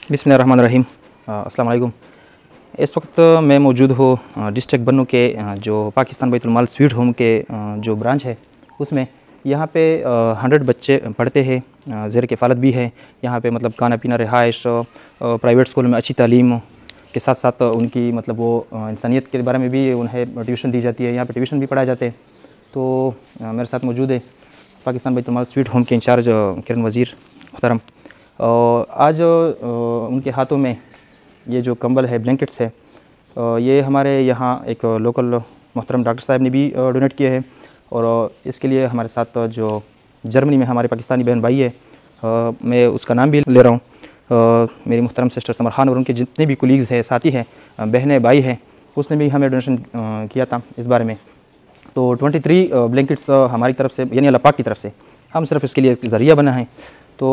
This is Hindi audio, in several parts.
बिस्मिल्लाहिर्रहमानिर्रहीम। अस्सलाम वालेकुम। इस वक्त मैं मौजूद हूँ डिस्ट्रिक्ट बन्नू के जो पाकिस्तान बैतुल माल स्वीट होम के जो ब्रांच है उसमें। यहाँ पे 100 बच्चे पढ़ते हैं, ज़ेर किफ़ालत भी है। यहाँ पे मतलब खाना पीना, रिहाइश, प्राइवेट स्कूल में अच्छी तालीम के साथ साथ उनकी मतलब वो इंसानियत के बारे में भी उन्हें ट्यूशन दी जाती है। यहाँ पे ट्यूशन भी पढ़ाए जाते हैं। तो मेरे साथ मौजूद है पाकिस्तान बैतुल माल स्वीट होम के इंचार्ज किरण वज़ीर मोहतरम। आज उनके हाथों में ये जो कंबल है, ब्लैंकेट्स है, ये हमारे यहाँ एक लोकल मोहतरम डॉक्टर साहब ने भी डोनेट किए हैं। और इसके लिए हमारे साथ जो जर्मनी में हमारे पाकिस्तानी बहन भाई है, मैं उसका नाम भी ले रहा हूँ, मेरी मोहतरम सिस्टर समर खान, और उनके जितने भी कुलीग्स हैं, साथी हैं, बहनें भाई हैं, उसने भी हमें डोनेशन किया था इस बारे में। तो 23 ब्लैंकेट्स हमारी तरफ से, यानी अल्लाह पाक की तरफ से, हम सिर्फ इसके लिए एक ज़रिया बना है। तो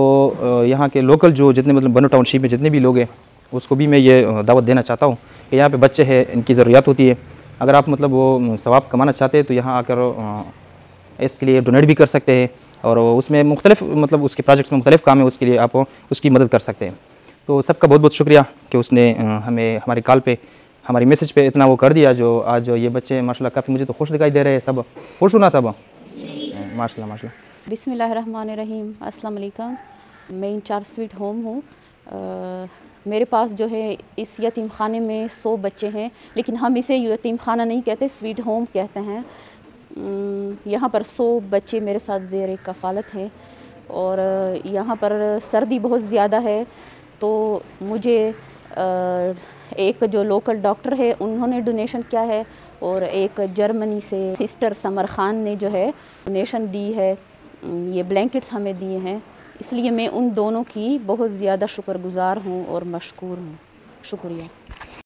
यहाँ के लोकल जो जितने मतलब बन्नू टाउनशिप में जितने भी लोग हैं, उसको भी मैं ये दावत देना चाहता हूँ कि यहाँ पे बच्चे हैं, इनकी ज़रूरियात होती है। अगर आप मतलब वो सवाब कमाना चाहते हैं तो यहाँ आकर इसके लिए डोनेट भी कर सकते हैं। और उसमें मुख्तलिफ मतलब उसके प्रोजेक्ट्स में मुख्तलिफ काम है, उसके लिए आप उसकी मदद कर सकते हैं। तो सबका बहुत बहुत शुक्रिया कि उसने हमें हमारी कॉल पे, हमारी मैसेज पे इतना वो कर दिया। जो आज ये बच्चे माशाल्लाह काफ़ी मुझे तो खुश दिखाई दे रहे हैं। सब खुश होना, सब माशाल्लाह माशाल्लाह। बिस्मिल्लाहिर्रहमानिर्रहीम। अस्सलाम वालेकुम। मैं इंचार्ज स्वीट होम हूँ। मेरे पास जो है इस यतीम खाने में 100 बच्चे हैं, लेकिन हम इसे यतीम खाना नहीं कहते, स्वीट होम कहते हैं। यहाँ पर 100 बच्चे मेरे साथ ज़ेर कफ़ालत हैं। और यहाँ पर सर्दी बहुत ज़्यादा है, तो मुझे एक जो लोकल डॉक्टर है उन्होंने डोनेशन किया है, और एक जर्मनी से सिस्टर समर खान ने जो है डोनेशन दी है, ये ब्लैंकेट्स हमें दिए हैं। इसलिए मैं उन दोनों की बहुत ज़्यादा शुक्रगुज़ार हूँ और मशकूर हूँ। शुक्रिया।